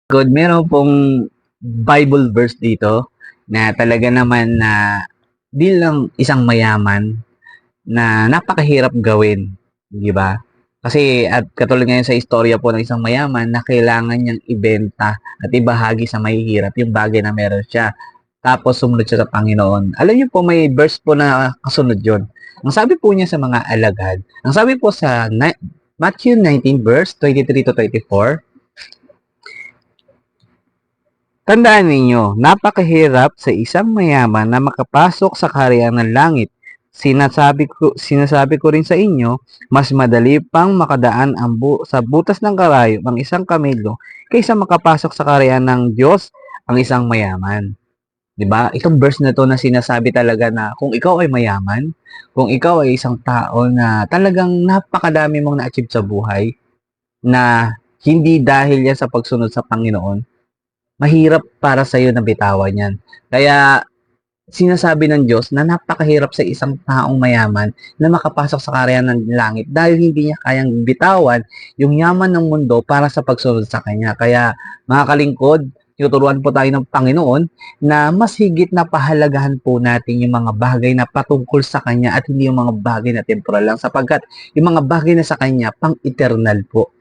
God, meron pong Bible verse dito na talaga naman na bilang isang mayaman na napakahirap gawin, di ba? Kasi at katulad ngayon sa istorya po ng isang mayaman na kailangan niyang ibenta at ibahagi sa mahihirap yung bagay na meron siya. Tapos sumunod siya sa Panginoon. Alam niyo po may verse po na kasunod yon. Ang sabi po niya sa mga alagad, ang sabi po sa Matthew 19 verse 23 to 24, tandaan ninyo, napakahirap sa isang mayaman na makapasok sa kaharian ng langit. Sinasabi ko rin sa inyo, mas madali pang makadaan sa butas ng karayo ang isang kamelo kaysa makapasok sa kaharian ng Diyos ang isang mayaman. 'Di ba? Itong verse na to na sinasabi talaga na kung ikaw ay mayaman, kung ikaw ay isang tao na talagang napakadami mong na-achieve sa buhay, na hindi dahil yan sa pagsunod sa Panginoon, mahirap para sa iyo na bitawan 'yan. Kaya sinasabi ng Diyos na napakahirap sa isang taong mayaman na makapasok sa kaharian ng langit dahil hindi niya kayang bitawan yung yaman ng mundo para sa pagsunod sa Kanya. Kaya mga kalingkod, tuturuan po tayo ng Panginoon na mas higit na pahalagahan po natin yung mga bagay na patungkol sa Kanya at hindi yung mga bagay na temporal lang sapagkat yung mga bagay na sa Kanya pang eternal po.